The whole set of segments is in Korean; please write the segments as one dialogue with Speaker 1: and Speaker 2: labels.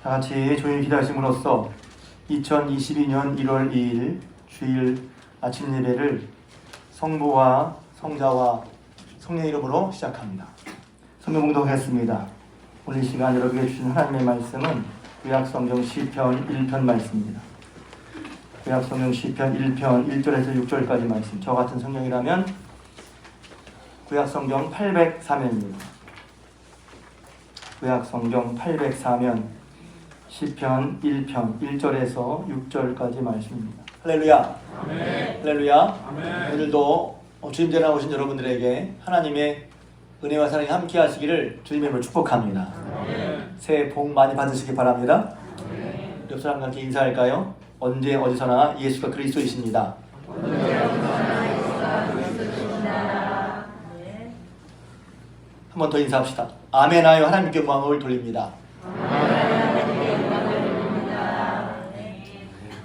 Speaker 1: 다 같이 조용히 기도하심으로써 2022년 1월 2일 주일 아침 예배를 성부와 성자와 성령의 이름으로 시작합니다. 성경 봉독하겠습니다. 오늘 이 시간 여러분에게 주신 하나님의 말씀은 구약성경 시편 1편 말씀입니다. 구약성경 시편 1편 1절에서 6절까지 말씀. 저 같은 성경이라면 구약성경 804면입니다. 구약성경 804면 시편 1편 1절에서 6절까지 말씀입니다. 할렐루야.
Speaker 2: 아멘.
Speaker 1: 할렐루야.
Speaker 2: 아멘.
Speaker 1: 오늘도 주님 전에 오신 여러분들에게 하나님의 은혜와 사랑이 함께 하시기를 주님의 이름으로 축복합니다.
Speaker 2: 아멘.
Speaker 1: 새해 복 많이 받으시기 바랍니다.
Speaker 2: 아멘.
Speaker 1: 옆 사람과 함께 인사할까요? 언제 어디서나 예수가 그리스도이십니다. 한 번 더 인사합시다. 아멘하여 하나님께 영광을 돌립니다.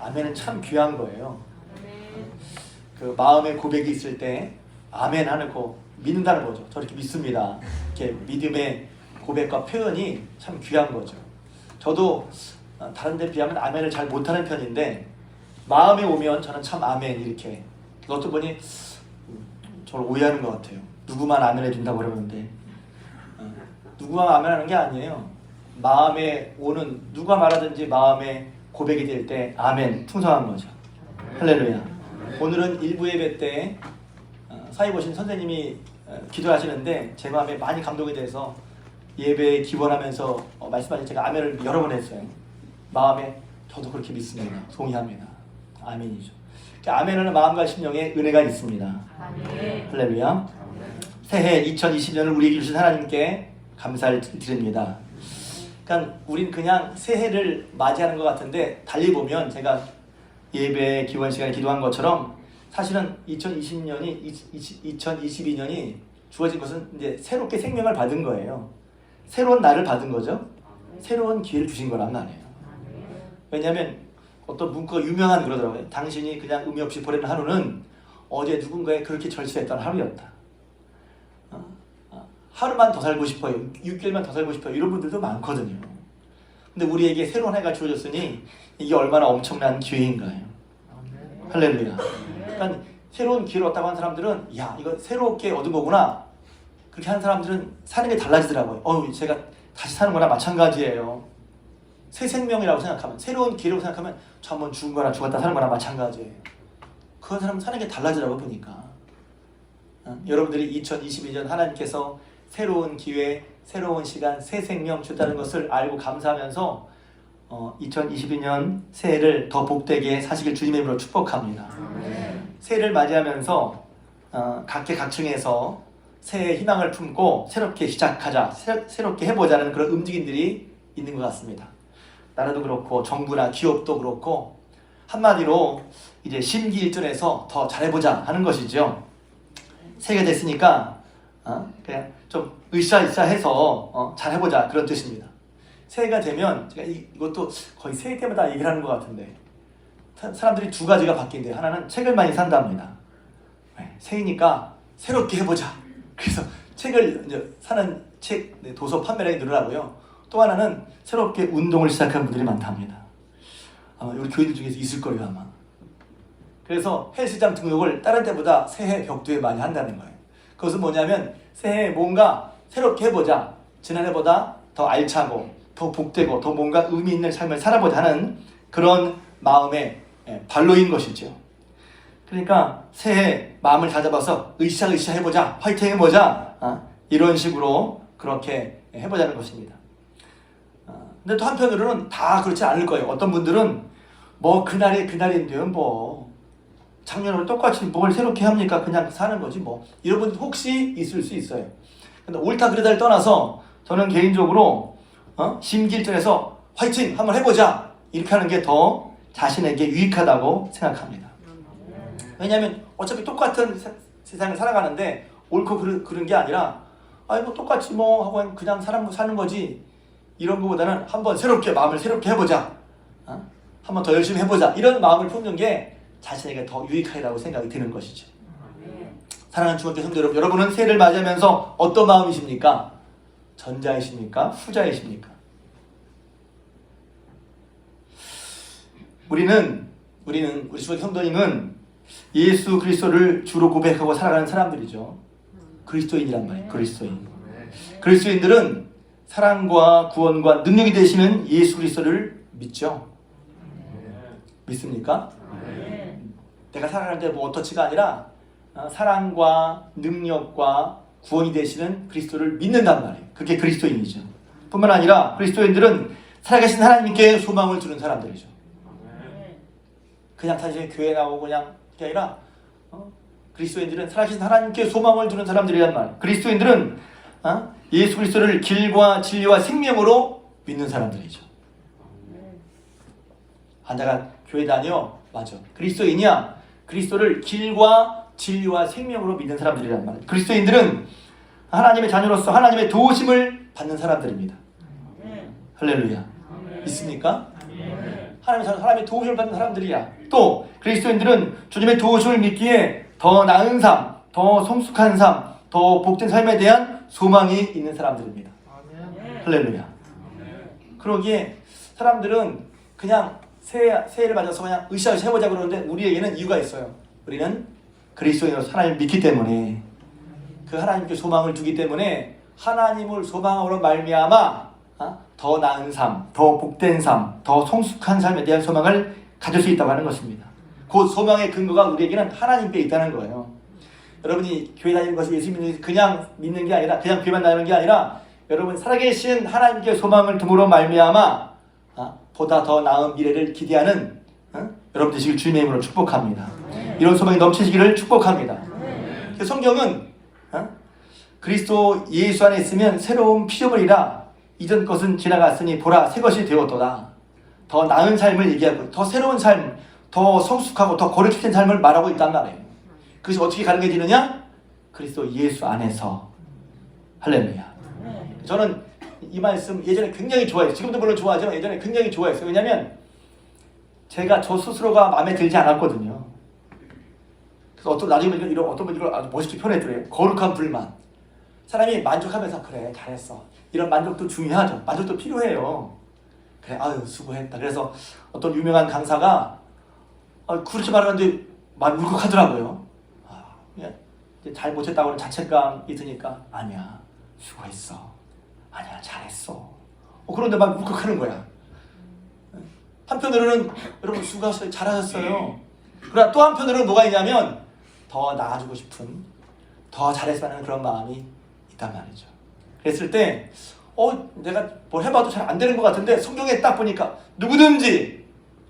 Speaker 1: 아멘은 참 귀한 거예요. 그 마음의 고백이 있을 때 아멘 하는 거 믿는다는 거죠. 저렇게 믿습니다. 이렇게 믿음의 고백과 표현이 참 귀한 거죠. 저도 다른 데 비하면 아멘을 잘 못하는 편인데 마음에 오면 저는 참 아멘 이렇게. 어떤 분이 저를 오해하는 것 같아요. 누구만 아멘 해준다고 그러는데 누구만 아멘 하는 게 아니에요. 마음에 오는 누가 말하든지 마음에 고백이 될 때 아멘 풍성한 거죠. 할렐루야. 오늘은 일부 예배 때 사회 보신 선생님이 기도하시는데 제 마음에 많이 감동이 돼서 예배에 기원하면서 말씀하신 제가 아멘을 여러 번 했어요. 마음에 저도 그렇게 믿습니다. 동의합니다. 아멘이죠. 아멘은 마음과 심령에 은혜가 있습니다.
Speaker 2: 아멘.
Speaker 1: 할렐루야. 새해 2020년을 우리에게 주신 하나님께 감사를 드립니다. 그러니까 우린 그냥 새해를 맞이하는 것 같은데 달리 보면 제가 예배 기원 시간에 기도한 것처럼 사실은 2022년이 주어진 것은 이제 새롭게 생명을 받은 거예요. 새로운 날을 받은 거죠. 새로운 기회를 주신 거란 말이에요. 왜냐하면 어떤 문구가 유명한 그러더라고요. 당신이 그냥 의미 없이 보내는 하루는 어제 누군가에 그렇게 절실했던 하루였다. 하루만 더 살고 싶어요. 6개월만 더 살고 싶어요. 이런 분들도 많거든요. 근데 우리에게 새로운 해가 주어졌으니 이게 얼마나 엄청난 기회인가요? 할렐루야. 그러니까 새로운 기회를 얻다고 한 사람들은 야 이거 새롭게 얻은 거구나. 그렇게 하는 사람들은 사는 게 달라지더라고요. 제가 다시 사는 거나 마찬가지예요. 새 생명이라고 생각하면 새로운 기회라고 생각하면 저 한번 죽은 거나 죽었다 사는 거나 마찬가지예요. 그런 사람은 사는 게 달라지라고 보니까 여러분들이 2022년 하나님께서 새로운 기회, 새로운 시간, 새 생명 주다는 것을 알고 감사하면서 2022년 새해를 더 복되게 사시길 주님의 이름으로 축복합니다. 새해를 맞이하면서 각계각층에서 새해의 희망을 품고 새롭게 시작하자, 새롭게 해보자는 그런 움직임들이 있는 것 같습니다. 나라도 그렇고 정부나 기업도 그렇고 한마디로 이제 심기일전해서 더 잘해보자 하는 것이죠. 새해가 됐으니까 그냥 좀 으쌰으쌰해서 잘해보자 그런 뜻입니다. 새해가 되면 제가 이것도 거의 새해 때마다 얘기를 하는 것 같은데 사람들이 두 가지가 바뀐대요. 하나는 책을 많이 산답니다. 새해니까 새롭게 해보자. 그래서 책을 이제 사는 책 도서 판매량이 늘어나고요. 또 하나는 새롭게 운동을 시작한 분들이 많답니다. 아마 우리 교인들 중에서 있을 거예요 아마. 그래서 헬스장 등록을 다른 때보다 새해 벽두에 많이 한다는 거예요. 그것은 뭐냐면 새해에 뭔가 새롭게 해보자. 지난해보다 더 알차고 더 복되고 더 뭔가 의미 있는 삶을 살아보자 하는 그런 마음의 발로인 것이죠. 그러니까 새해 마음을 다잡아서 으쌰으쌰 해보자. 화이팅 해보자. 이런 식으로 그렇게 해보자는 것입니다. 근데 또 한편으로는 다 그렇지 않을 거예요. 어떤 분들은 뭐 그날이 그날인데요. 뭐 작년으로 똑같이 뭘 새롭게 합니까? 그냥 사는 거지 뭐. 이런 분들 혹시 있을 수 있어요. 근데 옳다 그르다를 떠나서 저는 개인적으로 심기일전해서 화이팅 한번 해보자 이렇게 하는 게 더 자신에게 유익하다고 생각합니다. 왜냐하면 어차피 똑같은 세상을 살아가는데 옳고 그런 게 아니라 뭐 똑같이 뭐 하고 그냥 사는 거지 이런 것보다는 한번 새롭게 마음을 새롭게 해보자. 한번 더 열심히 해보자. 이런 마음을 품는 게 자신에게 더 유익하다고 생각이 드는 것이죠. 사랑하는 주님께 성도 여러분, 여러분은 새해를 맞이하면서 어떤 마음이십니까? 전자이십니까? 후자이십니까? 우리 주의 성도님은 예수 그리스도를 주로 고백하고 살아가는 사람들이죠. 그리스도인이란 말이에요. 그리스도인들은 사랑과 구원과 능력이 되시는 예수 그리스도를 믿죠. 믿습니까? 내가 살아갈 때 뭐 어떻지가 아니라 사랑과 능력과 구원이 되시는 그리스도를 믿는단 말이에요. 그게 그리스도인이죠. 뿐만 아니라 그리스도인들은 살아계신 하나님께 소망을 두는 사람들이죠. 그냥 사실 교회 나오고 그냥 그게 아니라 그리스도인들은 살아계신 하나님께 소망을 두는 사람들이란 말이에요. 그리스도인들은 예수 그리스도를 길과 진리와 생명으로 믿는 사람들이죠. 내가 교회 다녀? 맞아. 그리스도인이야. 그리스도를 길과 진리와 생명으로 믿는 사람들이란 말이에요. 그리스도인들은 하나님의 자녀로서 하나님의 도우심을 받는 사람들입니다. 할렐루야. 있습니까? 하나님의 도우심을 받는 사람들이야. 또 그리스도인들은 주님의 도우심을 믿기에 더 나은 삶, 더 성숙한 삶, 더 복된 삶에 대한 소망이 있는 사람들입니다. 할렐루야. 그러기에 사람들은 그냥 새해를 맞아서 그냥 으쌰으쌰 해보자 그러는데 우리에게는 이유가 있어요. 우리는 그리스도인으로서 하나님을 믿기 때문에, 그 하나님께 소망을 두기 때문에 하나님을 소망으로 말미암아 더 나은 삶, 더 복된 삶, 더 성숙한 삶에 대한 소망을 가질 수 있다고 하는 것입니다. 그 소망의 근거가 우리에게는 하나님께 있다는 거예요. 여러분이 교회 다니는 것이 예수 믿는 것이 그냥 믿는 게 아니라, 그냥 교회만 다니는 게 아니라 여러분 살아계신 하나님께 소망을 둠으로 말미암아 보다 더 나은 미래를 기대하는 여러분 되시길 주님의 이름으로 축복합니다. 이런 소망이 넘치시기를 축복합니다. 성경은 그리스도 예수 안에 있으면 새로운 피조물이라 이전 것은 지나갔으니 보라 새 것이 되었도다. 더 나은 삶을 얘기하고 더 새로운 삶, 더 성숙하고 더 거룩한 삶을 말하고 있단 말이에요. 그것이 어떻게 가능해지느냐? 그리스도 예수 안에서. 할렐루야. 저는 이 말씀 예전에 굉장히 좋아했어요. 지금도 물론 좋아하지만 예전에 굉장히 좋아했어요. 왜냐하면 제가 저 스스로가 마음에 들지 않았거든요. 그래서 어떤 분이 이걸 아주 멋있게 표현했더래요. 거룩한 불만. 사람이 만족하면서 그래 잘했어. 이런 만족도 중요하죠. 만족도 필요해요. 그래 아유 수고했다. 그래서 어떤 유명한 강사가 그렇게 말하는데 많이 울컥하더라고요. 잘 못했다고는 자책감 있으니까 아니야 수고했어. 아니야 잘했어. 그런데 막 울컥하는 거야. 한편으로는 여러분 수고하셨어요. 잘하셨어요. 그러나 또 한편으로는 뭐가 있냐면 더 나아지고 싶은, 더 잘했으면 하는 그런 마음이 있단 말이죠. 그랬을 때 내가 뭘 해봐도 잘 안 되는 것 같은데 성경에 딱 보니까 누구든지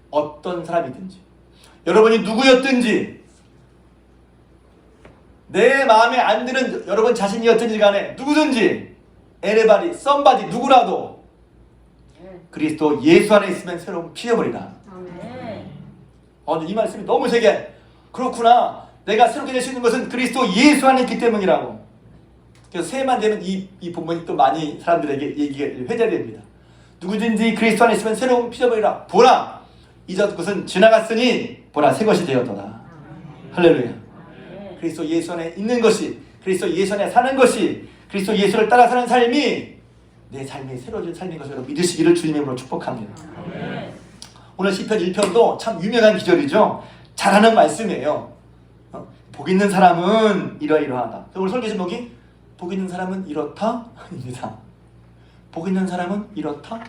Speaker 1: 어떤 사람이든지 여러분이 누구였든지 내 마음에 안 드는 여러분 자신이었든지 간에 누구든지 에레바리, 썸바디 누구라도 그리스도 예수 안에 있으면 새로운 피조물이다. 이 말씀이 너무 세게 그렇구나. 내가 새롭게 될 수 있는 것은 그리스도 예수 안에 있기 때문이라고. 그래서 새해만 되면 이 본문이 또 많이 사람들에게 얘기가 회자됩니다. 누구든지 그리스도 안에 있으면 새로운 피조물이라. 보라 이전 것은 지나갔으니 보라 새 것이 되었도다. 할렐루야. 그리스도 예수 안에 있는 것이, 그리스도 예수 안에 사는 것이, 그리스도 예수를 따라 사는 삶이 내 삶이 새로워진 삶인 것을 믿으시기를 주님의 이름으로 축복합니다. 오늘 시편 1편도 참 유명한 기절이죠. 잘하는 말씀이에요. 복 있는 사람은 이러이러하다. 오늘 설교 제목이 복 있는 사람은 이렇다 입니다. 복 있는 사람은 이렇다.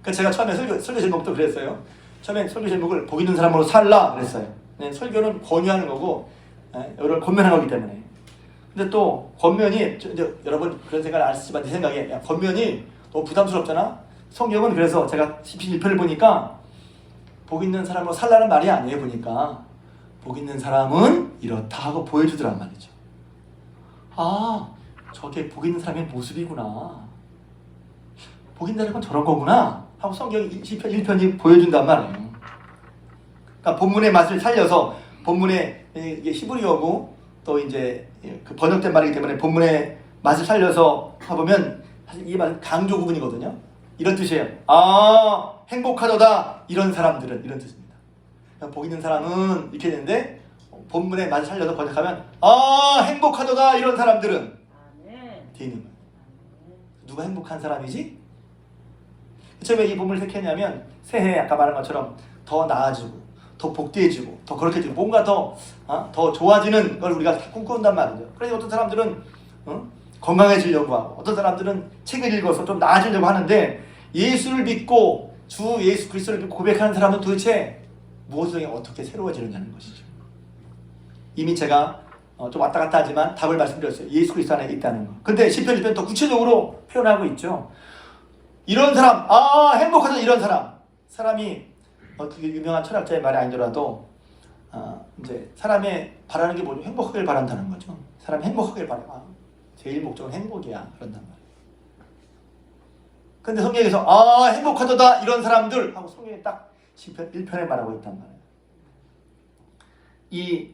Speaker 1: 그러니까 제가 처음에 설교 제목도 그랬어요. 처음에 설교 제목을 복 있는 사람으로 살라 그랬어요. 설교는 권유하는 거고 여러분 권면하는 거기 때문에. 근데 또 권면이 이제 여러분 그런 생각을 안 쓰지만 내 생각에 권면이 너무 부담스럽잖아. 성경은 그래서 제가 시편 1편을 보니까 복 있는 사람으로 살라는 말이 아니에요. 보니까 복 있는 사람은 이렇다 하고 보여주더란 말이죠. 저게 복 있는 사람의 모습이구나. 복 있는 사람은 저런 거구나 하고 성경이 시편 1편이 보여준단 말이에요. 그러니까 본문의 맛을 살려서 본문의 이게 히브리어고 또 이제 그 번역된 말이기 때문에 본문의 맛을 살려서 해보면 사실 이 말은 강조 구분이거든요. 이런 뜻이에요. 행복하도다 이런 사람들은 이런 뜻입니다. 복 있는 사람은 이렇게 되는데 본문의 맛을 살려서 번역하면 행복하도다 이런 사람들은 뒤는 누가 행복한 사람이지? 처음에 이 본문을 택했냐면 새해 아까 말한 것처럼 더 나아지고 더 복되어지고 더 그렇게 되고 뭔가 더 좋아지는 걸 우리가 꿈꾼단 말이죠. 그래서 어떤 사람들은 건강해지려고 하고 어떤 사람들은 책을 읽어서 좀 나아지려고 하는데 예수를 믿고 주 예수 그리스도를 믿고 고백하는 사람은 도대체 무엇을 통해 어떻게 새로워지느냐는 것이죠. 이미 제가 좀 왔다 갔다 하지만 답을 말씀드렸어요. 예수 그리스도 안에 있다는 거. 근데 시편 1편 더 구체적으로 표현하고 있죠. 이런 사람, 행복하다 이런 사람이 어떻게 유명한 철학자의 말이 아니더라도 이제 사람의 바라는 게 뭐죠? 행복하길 바란다는 거죠. 사람이 행복하길 바라. 제일 목적은 행복이야. 그런단 말이에요. 근데 성경에서 행복하다 이런 사람들 하고 성경에 딱 시편 1편에 말하고 있단 말이에요. 이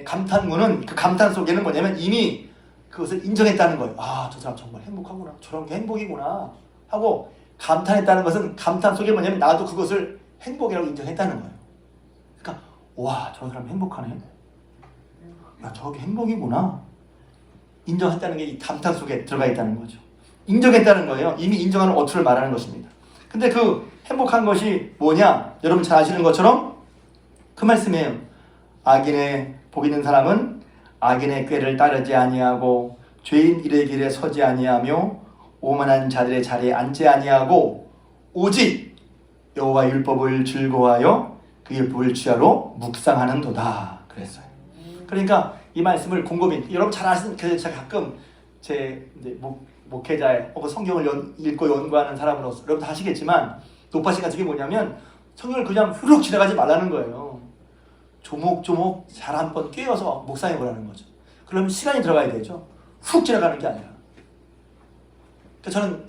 Speaker 1: 감탄문은 그 감탄 속에는 뭐냐면 이미 그것을 인정했다는 거예요. 저 사람 정말 행복하구나. 저런 게 행복이구나. 하고 감탄했다는 것은 감탄 속에 뭐냐면 나도 그것을 행복이라고 인정했다는 거예요. 그러니까 와, 저 사람 행복하네. 야, 저게 행복이구나. 인정했다는 게 이 감탄 속에 들어가 있다는 거죠. 인정했다는 거예요. 이미 인정하는 어투를 말하는 것입니다. 근데 그 행복한 것이 뭐냐? 여러분 잘 아시는 것처럼 그 말씀이에요. 악인의 복 있는 사람은 악인의 꾀를 따르지 아니하고 죄인 일의 길에 서지 아니하며 오만한 자들의 자리에 앉지 아니하고 오직 여호와 율법을 즐거워하여 그 율법을 주야로 묵상하는도다 그랬어요. 그러니까 이 말씀을 곰곰이 여러분 잘 아시는 그래서 제가 가끔 제 이제 목회자의 혹은 성경을 읽고 연구하는 사람으로서 여러분 다 아시겠지만 노파신 같은 게 뭐냐면 성경을 그냥 휘룩 지나가지 말라는 거예요. 조목조목 잘 한번 꿰어서 묵상해 보라는 거죠. 그러면 시간이 들어가야 되죠. 훅 지나가는 게 아니라. 저는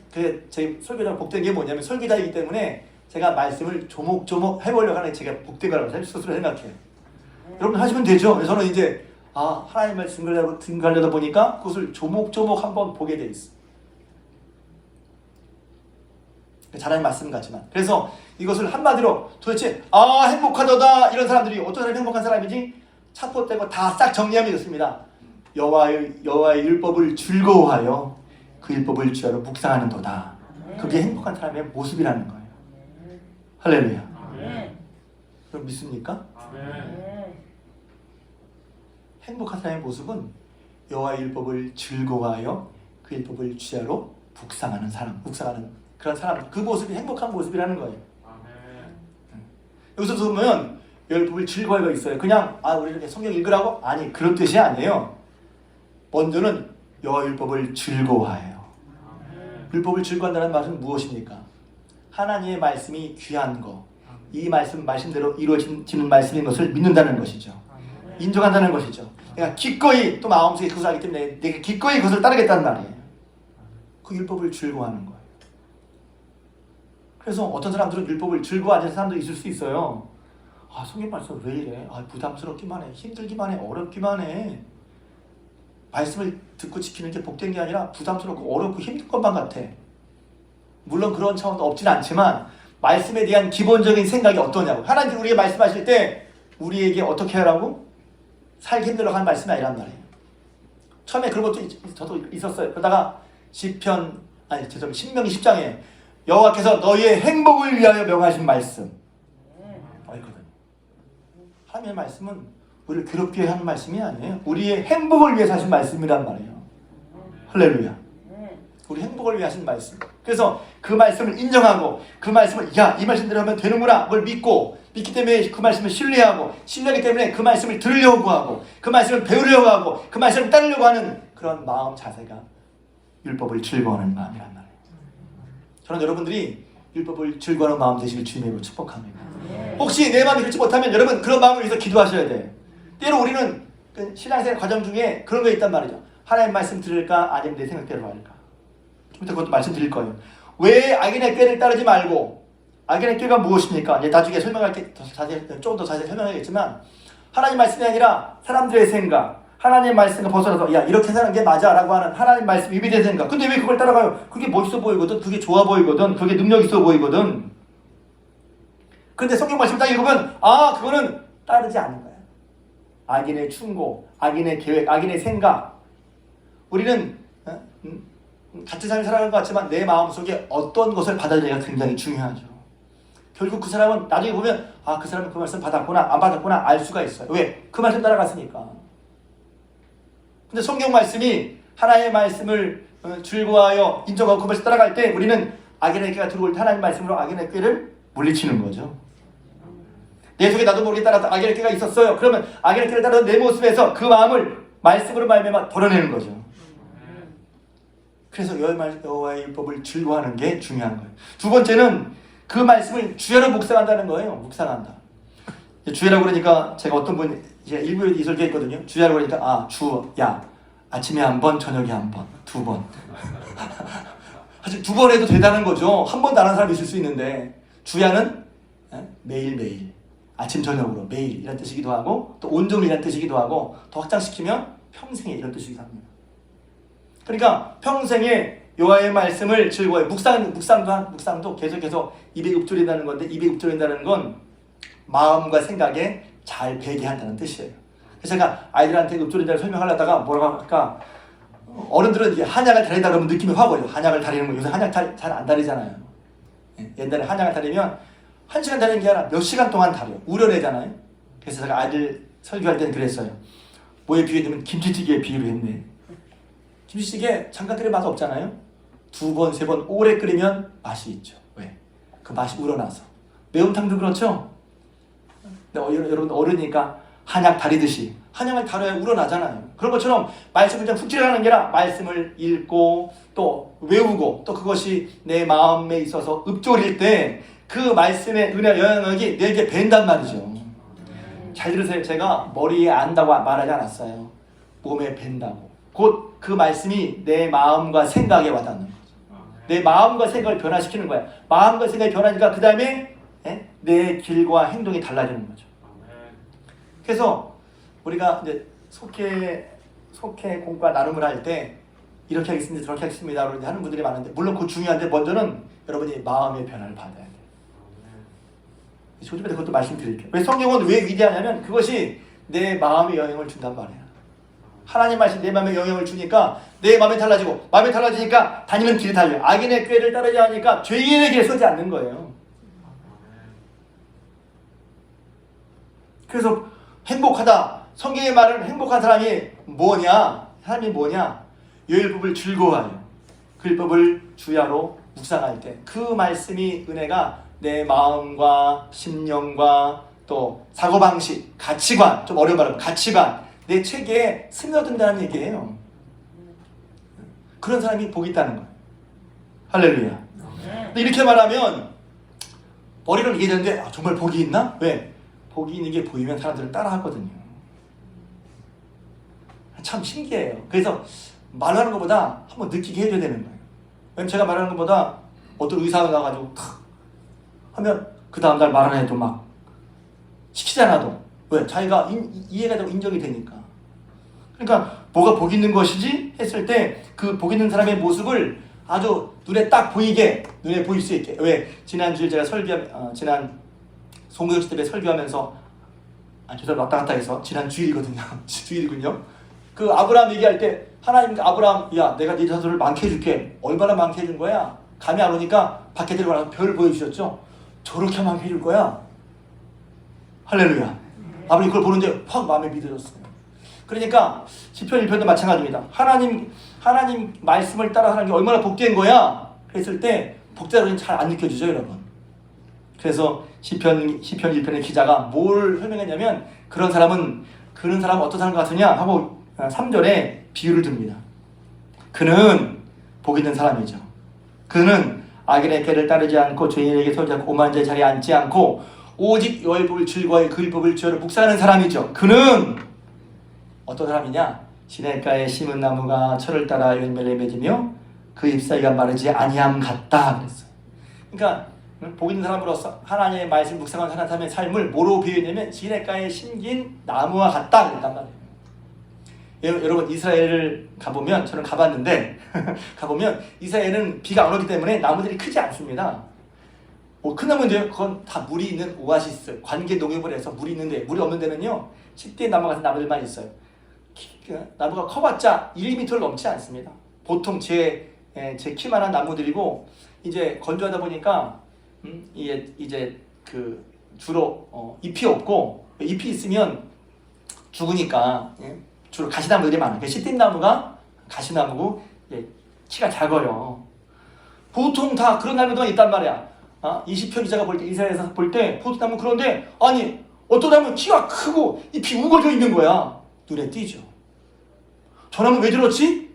Speaker 1: 제 설교자가 복된 게 뭐냐면 설교자이기 때문에 제가 말씀을 조목조목 해보려고 하는 게 제가 복된 거라고 스스로 생각해요. 여러분 하시면 되죠. 저는 이제 하나님 말씀 증거하려다 보니까 그것을 조목조목 한번 보게 돼 있어. 잘하는 말씀 같지만 그래서 이것을 한마디로 도대체 행복하도다 이런 사람들이 어떤 사람이 행복한 사람이지? 차포떼고 다 싹 정리하면 이렇습니다. 여호와의 율법을 즐거워하여 그 율법을 주야로 묵상하는도다. 그게 행복한 사람의 모습이라는 거예요. 할렐루야. 그럼 믿습니까? 행복한 사람의 모습은 여호와의 율법을 즐거워하여 그 율법을 주야로 묵상하는 사람, 묵상하는 그런 사람, 그 모습이 행복한 모습이라는 거예요. 여기서 보면 율법을 즐거워하고 있어요. 그냥 우리 이렇게 성경 읽으라고? 아니, 그런 뜻이 아니에요. 먼저는 여호와 율법을 즐거워해요. 율법을 즐거워한다는 말은 무엇입니까? 하나님의 말씀이 귀한 거, 이 말씀대로 이루어지는 말씀인 것을 믿는다는 것이죠. 인정한다는 것이죠. 그러니까 기꺼이 또 마음속에 그것을 알기 때문에 내가 기꺼이 그것을 따르겠다는 말이에요. 그 율법을 즐거워하는 거예요. 그래서 어떤 사람들은 율법을 즐거워하는 사람도 있을 수 있어요. 성경 말씀 왜 이래? 부담스럽기만 해. 힘들기만 해. 어렵기만 해. 말씀을 듣고 지키는 게 복된 게 아니라 부담스럽고 어렵고 힘든 것만 같아. 물론 그런 차원도 없진 않지만 말씀에 대한 기본적인 생각이 어떠냐고. 하나님이 우리에게 말씀하실 때 우리에게 어떻게 하라고? 살기 힘들라고 하는 말씀이 아니란 말이에요. 처음에 그런 것도 저도 있었어요. 그러다가 신명기 10장에 여호와께서 너희의 행복을 위하여 명하신 말씀 있거든요. 하나님의 말씀은 우리를 괴롭게 하는 말씀이 아니에요. 우리의 행복을 위해서 하신 말씀이란 말이에요. 할렐루야. 우리 행복을 위해 하신 말씀. 그래서 그 말씀을 인정하고 그 말씀을 이 말씀대로 하면 되는구나 그걸 믿기 때문에 그 말씀을 신뢰하고 신뢰하기 때문에 그 말씀을 들으려고 하고 그 말씀을 배우려고 하고 그 말씀을 따르려고 하는 그런 마음 자세가 율법을 즐거워하는 마음이란 말이에요. 저는 여러분들이 율법을 즐거워하는 마음 되시길 주님으로 축복합니다. 혹시 내 마음이 그렇지 못하면 여러분 그런 마음을 위해서 기도하셔야 돼요. 때로 우리는 그 신앙생활 과정 중에 그런 거 있단 말이죠. 하나님 말씀 들을까 아니면 내 생각대로 할까. 좀 이따 그것도 말씀드릴 거예요. 왜 악인의 꾀를 따르지 말고 악인의 꾀가 무엇입니까? 이제 나중에 설명할게 조금 더 자세히 설명하겠지만 하나님 말씀이 아니라 사람들의 생각 하나님 말씀과 벗어나서 이렇게 사는 게 맞아 라고 하는 하나님 말씀 위배된 생각. 근데 왜 그걸 따라가요? 그게 멋있어 보이거든. 그게 좋아 보이거든. 그게 능력 있어 보이거든. 근데 성경 말씀 딱 읽으면 그거는 따르지 않는 거야. 악인의 충고, 악인의 계획, 악인의 생각. 우리는 같은 삶을 살아가는 것 같지만 내 마음속에 어떤 것을 받아들이기가 굉장히 중요하죠. 결국 그 사람은 나중에 보면 아, 그 사람은 그 말씀 받았구나 안 받았구나 알 수가 있어요. 왜? 그 말씀 따라갔으니까. 근데 성경 말씀이 하나님의 말씀을 즐거워하여 인정하고 그 말씀 따라갈 때 우리는 악인의 꾀가 들어올 때 하나님의 말씀으로 악인의 꾀를 물리치는 거죠. 내 속에 나도 모르게 따라서 악인의 꾀가 있었어요. 그러면 악인의 꾀를 따라서 내 모습에서 그 마음을 말씀으로 말미암아 덜어내는 거죠. 그래서 여호와의 율법을 즐거워하는 게 중요한 거예요. 두 번째는 그 말씀을 주야로 묵상한다는 거예요. 묵상한다. 주야라고 그러니까 제가 어떤 분 이제 일부에 이 설교했거든요. 주야라고 그러니까 아, 주야 아침에 한 번, 저녁에 한 번, 두 번. 사실 두 번 해도 되다는 거죠. 한 번도 안 하는 사람이 있을 수 있는데 주야는 매일매일 아침 저녁으로 매일 이런 뜻이기도 하고 또 온종일 이런 뜻이기도 하고 더 확장시키면 평생에 이런 뜻이기도 합니다. 그러니까 평생에 여호와의 말씀을 즐거워해 묵상도 계속해서 입에 읊조린다는 건데 입에 읊조린다는 건 마음과 생각에 잘 배게 한다는 뜻이에요. 그래서 제가 아이들한테 읊조린다를 설명하려다가 뭐라고 할까 어른들은 이게 한약을 다린다 그러면 느낌이 확 와요. 한약을 다리는 거 요새 한약 잘 안 다리잖아요. 옛날에 한약을 다리면 1시간 다리는 게 아니라 몇 시간 동안 다려요. 우려내잖아요. 그래서 제가 아이들 설교할 때는 그랬어요. 뭐에 비유했냐면 김치찌개에 비유를 했네. 김치찌개 잠깐 끓이면 맛 없잖아요. 2번, 3번 오래 끓이면 맛이 있죠. 왜? 그 맛이 우러나서. 매운탕도 그렇죠. 근데 여러분 어른이니까 한약 다리듯이 한약을 다뤄야 우러나잖아요. 그런 것처럼 말씀을 그냥 훅 지나가는 게 아니라 말씀을 읽고 또 외우고 또 그것이 내 마음에 있어서 읊조릴 때 그 말씀의 은혜 영향력이 내게 밴단 말이죠. 잘 들으세요. 제가 머리에 안다고 말하지 않았어요. 몸에 밴다고. 곧 그 말씀이 내 마음과 생각에 와닿는 거죠. 내 마음과 생각을 변화시키는 거야. 마음과 생각이 변하니까 그 다음에 내 길과 행동이 달라지는 거죠. 그래서 우리가 이제 속회 공과 나눔을 할 때 이렇게 하겠습니다, 저렇게 하겠습니다 하는 분들이 많은데 물론 그거 중요한데 먼저는 여러분이 마음의 변화를 받아야 돼요. 조심해서 그것도 말씀드릴게요. 왜 성경은 왜 위대하냐면 그것이 내 마음에 영향을 준단 말이에요. 하나님 말씀 내 마음에 영향을 주니까 내 마음이 달라지고 마음이 달라지니까 다니는 길이 달라요. 악인의 꾀를 따르지 않으니까 죄인의 길에 서지 않는 거예요. 그래서 행복하다. 성경의 말은 행복한 사람이 뭐냐? 사람이 뭐냐? 율법을 즐거워하여 그 율법을 주야로 묵상할 때 그 말씀이 은혜가 내 마음과 심령과 또 사고방식, 가치관, 좀 어려운 말로 가치관, 내 체계에 스며든다는 얘기예요. 그런 사람이 복이 있다는 거예요. 할렐루야. 근데 이렇게 말하면 머리를 이해되는데 아, 정말 복이 있나? 왜? 복이 있는 게 보이면 사람들은 따라 하거든요. 참 신기해요. 그래서 말하는 것보다 한번 느끼게 해줘야 되는 거예요. 왜냐면 제가 말하는 것보다 어떤 의사가 나가지고 탁 하면 그 다음날 말하는 애도 막 시키지 않아도 왜? 자기가 이해가 되고 인정이 되니까. 그러니까 뭐가 복 있는 것이지? 했을 때 그 복 있는 사람의 모습을 아주 눈에 딱 보이게, 눈에 보일 수 있게. 왜? 지난주에 제가 지난 송구역시 때문에 설교하면서 죄송합니다. 왔다 갔다 해서 지난 주일이거든요. 주일이군요. 그 아브라함 얘기할 때 하나님 아브라함 야 내가 네 자손을 많게 해줄게. 얼마나 많게 해준 거야? 감이 안 오니까 밖에 들어가서 별을 보여주셨죠. 저렇게 많게 해줄 거야. 할렐루야. 아버님 그걸 보는데 확 마음에 믿어졌어요. 그러니까 시편 1편도 마찬가지입니다. 하나님 말씀을 따라 하는 게 얼마나 복된 거야? 그랬을 때 복되다고 잘 안 느껴지죠, 여러분. 그래서 시편 1편의 기자가 뭘 설명했냐면 그런 사람은 어떤 사람 같으냐 하고 3절에 비유를 듭니다. 그는 복 있는 사람이죠. 그는 악인의 꾀를 따르지 않고 죄인에게 서지 않고 오만한 자의 자리에 앉지 않고 오직 여호와의 율법을 즐거워해 그 율법을 주야로 묵상하는 사람이죠. 그는 어떤 사람이냐? 시냇가에 심은 나무가 철을 따라 열매를 맺으며 그 잎사귀가 마르지 아니함 같다 그랬어요. 그러니까 복 있는 사람으로서 하나님의 말씀 묵상하는 사람의 삶을 뭐로 비유했냐면 시냇가에 심긴 나무와 같다 그랬단 말이에요. 여러분 이스라엘을 가보면 저는 가봤는데 가보면 이스라엘은 비가 안 오기 때문에 나무들이 크지 않습니다. 큰 나무인데요. 그건 다 물이 있는 오아시스 관계 농협을 해서 물이 있는데 물이 없는 데는요 10대 나무 같은 나무들만 있어요. 나무가 커봤자 1m를 넘지 않습니다. 보통 제 제 키만한 나무들이고 이제 건조하다 보니까 이제 그 주로 잎이 없고 잎이 있으면 죽으니까 주로 가시나무들이 많아요. 씨띠나무가 가시나무고 키가 작아요. 보통 다 그런 나무들만 있단 말이야. 20편 기자가 볼 때 이사야에서 볼 때 보통 나무 그런데 아니 어떤 나무는 키가 크고 잎이 우거져 있는 거야. 눈에 띄죠. 저 나무 왜 저렇지?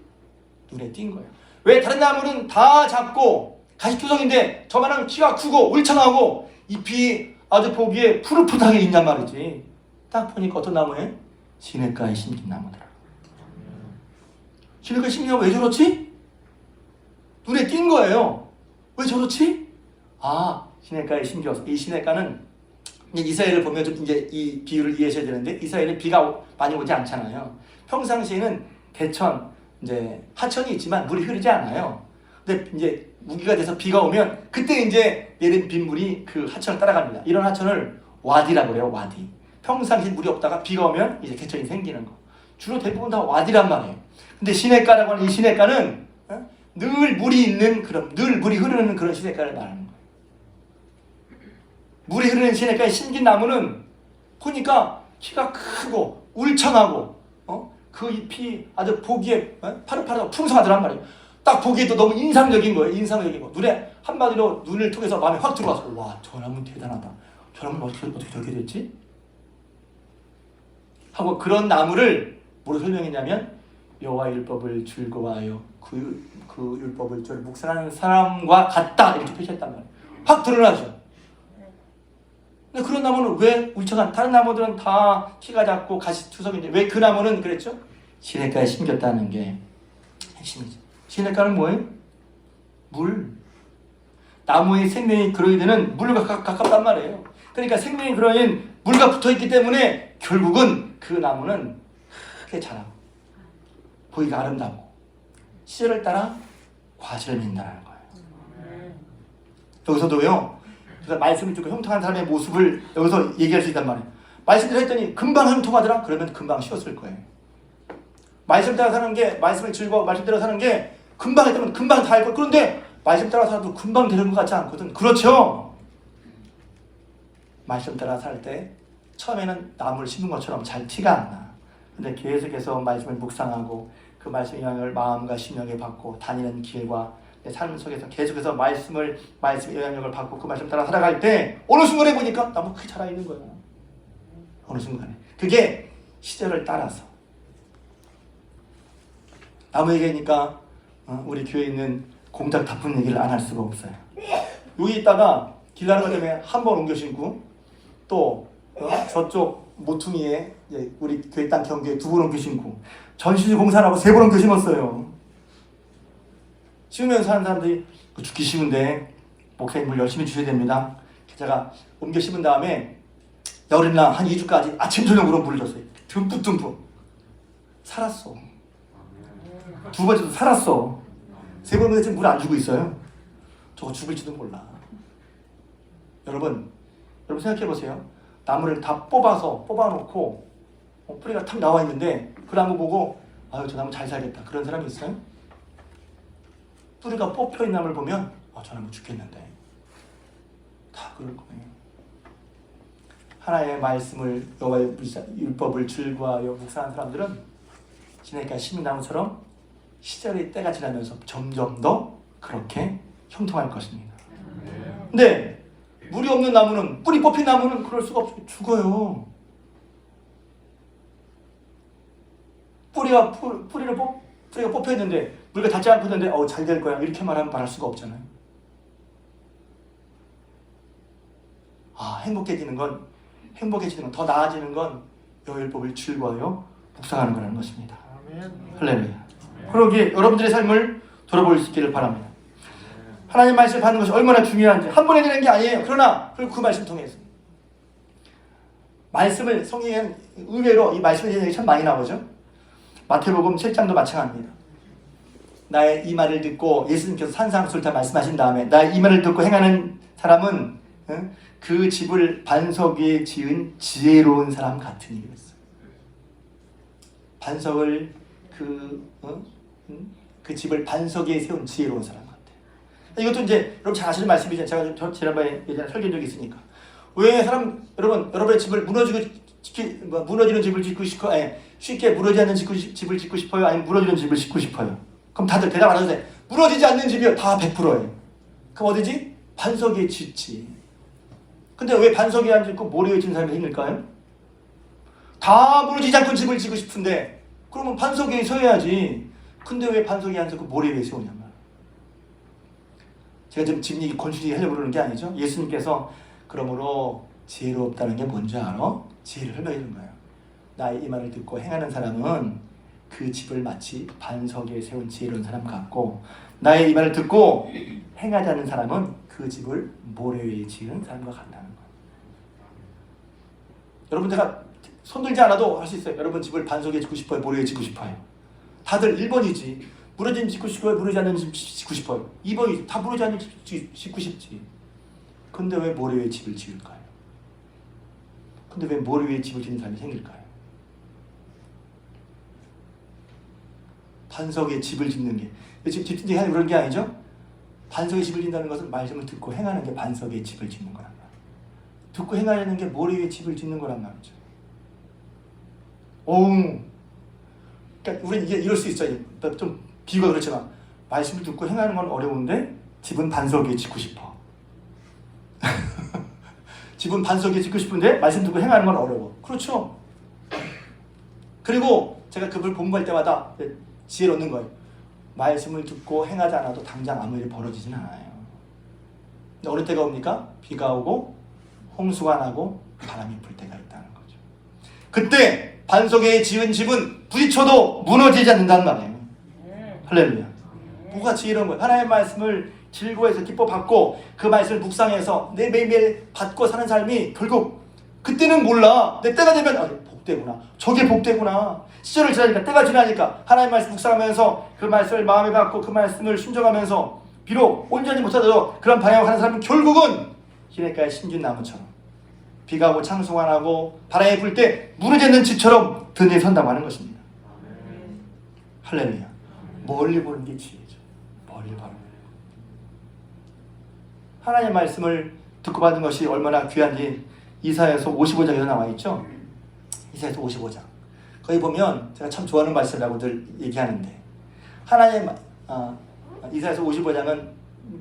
Speaker 1: 눈에 띈 거야. 왜 다른 나무는 다 작고 가시투성인데 저만은 키가 크고 울창하고 잎이 아주 보기에 푸릇푸릇하게 있단 말이지. 딱 보니까 어떤 나무에? 시냇가에 심긴 나무더라. 시냇가에 심긴 나무 왜 저렇지? 눈에 띈 거예요. 왜 저렇지? 시냇가에 심겨서. 이 시냇가는 이스라엘을 보면 좀 이제 이 비유를 이해하셔야 되는데 이스라엘에 비가 많이 오지 않잖아요. 평상시에는 대천, 이제 하천이 있지만 물이 흐르지 않아요. 근데 이제 우기가 돼서 비가 오면 그때 이제 내린 빗물이 그 하천을 따라갑니다. 이런 하천을 와디라고 그래요. 와디. 평상시 물이 없다가 비가 오면 이제 개천이 생기는 거. 주로 대부분 다 와디란 말이에요. 근데 시냇가라고 하는 이 시냇가는 늘 물이 있는 그런, 늘 물이 흐르는 그런 시냇가를 말하는 거예요. 물이 흐르는 시냇가에 심긴 나무는 보니까 키가 크고 울창하고 그 잎이 아주 보기에 파릇파릇하고 풍성하더란 말이에요. 딱 보기에도 너무 인상적인 거예요. 인상적인 거. 눈에 한마디로 눈을 통해서 마음에 확 들어와서 와, 저 나무는 대단하다. 저 나무는 어떻게 저렇게 됐지? 하고 그런 나무를 뭐로 설명했냐면 여호와의 율법을 즐거워하여 그 율법을 묵상하는 사람과 같다 이렇게 표시했단 말이에요. 확 드러나죠. 근데 그런 나무는 왜 울창한 다른 나무들은 다 키가 작고 가시투성인데 왜 그 나무는 그랬죠? 시냇가에 심겼다는 게 핵심이죠. 시냇가는 뭐예요? 물. 나무의 생명이 그러게 되는 물과 가깝단 말이에요. 그러니까 생명이 그러인 물과 붙어있기 때문에 결국은 그 나무는 크게 자라고 보기가 아름답고 시절을 따라 과실을 맺는다는 거예요. 여기서도요. 그래서 말씀을 듣고 형통한 사람의 모습을 여기서 얘기할 수 있단 말이에요. 말씀을 했더니 금방 형통하더라? 그러면 금방 쉬웠을 거예요. 말씀 따라 사는 게 말씀을 즐거워 말씀 따라 사는 게 금방 했다면 금방 다 할 거. 그런데 말씀 따라 살아도 금방 되는 것 같지 않거든. 그렇죠? 말씀 따라 살 때 처음에는 나무를 심은 것처럼 잘 티가 안 나. 근데 계속해서 말씀을 묵상하고 그 말씀 영향을 마음과 심령에 받고 다니는 길과 내 삶 속에서 계속해서 말씀의 영향력을 받고 그 말씀 따라 살아갈 때 어느 순간에 보니까 나무 크게 자라 있는 거예요. 어느 순간에. 그게 시절을 따라서. 나무 얘기하니까 우리 교회에 있는 공작 다푼 얘기를 안 할 수가 없어요. 여기 있다가 길 가는 것 때문에 한 번 옮겨 신고 또 저쪽 모퉁이에 우리 교회 땅 경계에 2번 옮겨 신고 전시주 공사라고 3번 옮겨 심었어요. 심으면서 하는 사람들이 죽기 쉬운데 목사님 물 열심히 주셔야 됩니다. 제가 옮겨 심은 다음에 열흘이나 한 2주까지 아침 저녁으로 물을 줬어요. 듬뿍듬뿍 살았어. 2번째도 살았어. 3번째 지금 물 안 주고 있어요. 저거 죽을지도 몰라. 여러분 생각해 보세요. 나무를 다 뽑아놓고 뿌리가 탁 나와 있는데 그 나무 보고 아유 저 나무 잘 살겠다 그런 사람이 있어요? 뿌리가 뽑혀 있는 나무를 보면 저 나무 죽겠는데 다 그럴 거예요. 하나의 말씀을 여호와의 율법을 즐거워하여 묵상하는 사람들은 시냇가 심은 나무처럼 시절의 때가 지나면서 점점 더 그렇게 형통할 것입니다. 근데 물이 없는 나무는 뿌리 뽑힌 나무는 그럴 수가 없어요. 죽어요. 뿌리가 뽑혀 있는데 물과 닿지 않고 있는데 잘 될 거야 이렇게 말할 수가 없잖아요. 행복해지는 건 더 나아지는 건 여호와의 즐거워요 묵상하는 거라는 것입니다. 할렐루야. 그러기에 여러분들의 삶을 돌아볼 수 있기를 바랍니다. 하나님 말씀을 받는 것이 얼마나 중요한지 한 번에 되는 게 아니에요. 그러나 그 말씀 통해서 말씀을 성경에는 의외로 이 말씀에 대한 얘기 참 많이 나오죠. 마태복음 7장도 마찬가지입니다. 나의 이 말을 듣고 예수님께서 산상수훈을 다 말씀하신 다음에 나의 이 말을 듣고 행하는 사람은 그 집을 반석 위에 지은 지혜로운 사람 같으니 그랬어요. 반석을 그 집을 반석 위에 세운 지혜로운 사람 같아. 이것도 이제 여러분 잘 아시는 말씀이죠. 제가 지난번에 예전에 설교한 적이 있으니까. 왜 여러분의 집을 무너지는 집을 짓고 싶고, 쉽게 무너지지 않는 집을 짓고 싶어요? 아니면 무너지는 집을 짓고 싶어요? 그럼 다들 대답 안 하세요. 무너지지 않는 집이요. 다 100%예요. 그럼 어디지? 반석 위에 짓지. 근데 왜 반석 위에 안 짓고 모래 위에 짓는 사람이 생길까요? 다 무너지지 않고 집을 짓고 싶은데 그러면 반석 위에 서야지. 근데 왜 반석 위에 안 짓고 모래 위에 세우냐면, 제가 지금 집 얘기 건축 얘기 하려고 그러는 게 아니죠. 예수님께서 그러므로 지혜롭다는 게 뭔지 알아? 지혜를 설명해 주는 거예요. 나의 이 말을 듣고 행하는 사람은 그 집을 마치 반석 위에 세운 지혜로운 사람 같고, 나의 이 말을 듣고 행하지 않는 사람은 그 집을 모래 위에 지은 사람과 같다는 거예요. 여러분, 제가 손들지 않아도 할 수 있어요. 여러분 집을 반석 위에 짓고 싶어요? 모래 위에 짓고 싶어요? 다들 1번이지. 무너진 집 짓고 싶어요? 무너지지 않는 집 짓고 싶어요? 2번이지. 다 무너지지 않는 집 짓고 싶지. 근데 왜 모래 위에 집을 지을까요? 근데 왜 모래 위에 집을 짓는 사람이 생길까요? 반석 위에 집을 짓는 게, 집 짓는 게 그런 게 아니죠? 반석 위에 집을 짓는다는 것은 말씀을 듣고 행하는 게 반석 위에 집을 짓는 거란 말이에요. 듣고 행하려는 게 모래 위에 집을 짓는 거란 말이죠. 그러니까 우리는 이럴 수 있어요. 좀 비유가 그렇지만, 말씀을 듣고 행하는 건 어려운데 집은 반석 위에 짓고 싶어. 집은 반석 위에 짓고 싶은데 말씀 듣고 행하는 건 어려워. 그렇죠? 그리고 제가 그걸 공부할 때마다 지혜를 얻는 거예요. 말씀을 듣고 행하지 않아도 당장 아무 일이 벌어지진 않아요. 근데 어느 때가 옵니까? 비가 오고 홍수가 나고 바람이 불 때가 있다는 거죠. 그때 반석에 지은 집은 부딪혀도 무너지지 않는다는 말이에요. 할렐루야. 뭐가 지혜로운 거예요? 하나님의 말씀을 즐거워해서 기뻐 받고 그 말씀을 묵상해서 내 매일매일 받고 사는 삶이 결국, 그때는 몰라. 내 때가 되면 복되구나. 저게 복되구나. 시절을 지나니까, 때가 지나니까 하나님의 말씀 묵상하면서 그 말씀을 마음에 받고 그 말씀을 순종하면서 비록 온전히 못하더라도 그런 방향으로 하는 사람은 결국은 시냇가의 심준 나무처럼 비가 오고 창수가 나고 바람이 불 때 무너져 있는 집처럼 든든히 선다고 하는 것입니다. 할렐루야. 멀리 보는 게 지혜죠. 멀리 보는 거예요. 하나님의 말씀을 듣고 받은 것이 얼마나 귀한지 이사야서 55장에도 나와 있죠. 이사야서 55장. 거기 보면 제가 참 좋아하는 말씀이라고 늘 얘기하는데, 이사야서 55장은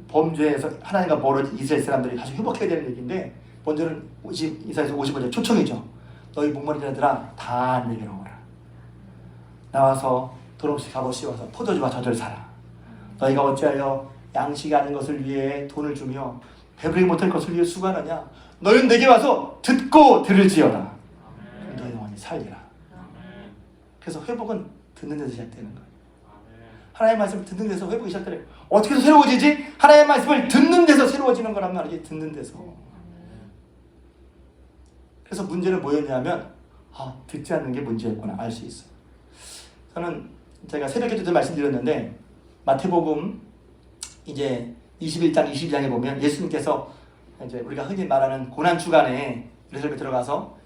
Speaker 1: 범죄에서 하나님과 멀어진 이스라엘 사람들이 다시 회복해야 되는 얘기인데, 먼저는 이사야서 55장 초청이죠. 너희 목마른 자들아 다 내게로 오라. 나와서 돈 없이 값없이 씌워서 포도주와 젖을 사라. 너희가 어찌하여 양식이 아닌 것을 위해 돈을 주며 배부르지 못할 것을 위해 수고하느냐. 너희는 내게 와서 듣고 들을지어다. 너희 영혼이 살리라. 그래서 회복은 듣는 데서 시작되는 거예요. 하나님의 말씀을 듣는 데서 회복이 시작되는 거예요. 어떻게 해서 새로워지지? 하나님의 말씀을 듣는 데서 새로워지는 거란 말이지. 듣는 데서. 그래서 문제는 뭐였냐면, 듣지 않는 게 문제였구나 알 수 있어요. 저는 제가 새벽에 때도 말씀드렸는데, 마태복음 이제 21장 22장에 보면 예수님께서 이제 우리가 흔히 말하는 고난 주간에 예루살렘에 들어가서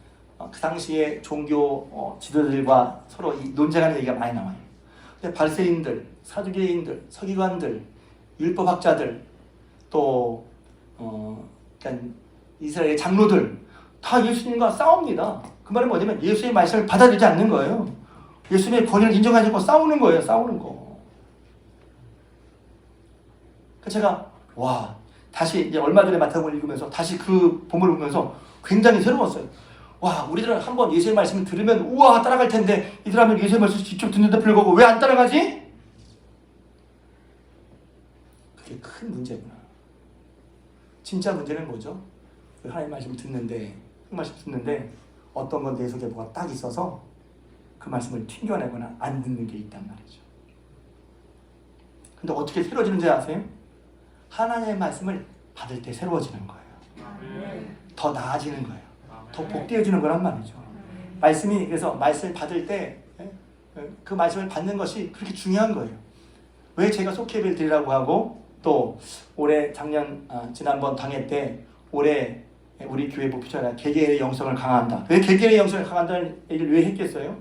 Speaker 1: 그 당시에 종교 지도자들과 서로 논쟁하는 얘기가 많이 나와요. 근데 바리새인들, 사두개인들, 서기관들, 율법학자들, 또 그러니까 이스라엘의 장로들 다 예수님과 싸웁니다. 그 말은 뭐냐면 예수의 말씀을 받아들이지 않는 거예요. 예수님의 권위를 인정하지 않고 싸우는 거예요. 싸우는 거. 제가 다시 이제 얼마 전에 마태복음을 읽으면서 다시 그 본문을 보면서 굉장히 새로웠어요. 우리들은 한번 예수의 말씀을 들으면 우와 따라갈 텐데, 이 사람은 예수의 말씀을 직접 듣는데 불구하고 왜 안 따라가지? 그게 큰 문제구나. 진짜 문제는 뭐죠? 하나님의 말씀을 듣는데, 그 말씀 듣는데 어떤 건 내 속에 뭐가 딱 있어서 그 말씀을 튕겨내거나 안 듣는 게 있단 말이죠. 근데 어떻게 새로워지는지 아세요? 하나님의 말씀을 받을 때 새로워지는 거예요. 더 나아지는 거예요. 더 복되어지는 거란 말이죠. 말씀이, 그래서 말씀을 받을 때 그 말씀을 받는 것이 그렇게 중요한 거예요. 왜 제가 속히 예배를 드리라고 하고, 또 올해 지난번 당회 때 올해 우리 교회 목표잖아요. 개개인의 영성을 강화한다. 왜 개개인의 영성을 강화한다는 얘기를 왜 했겠어요?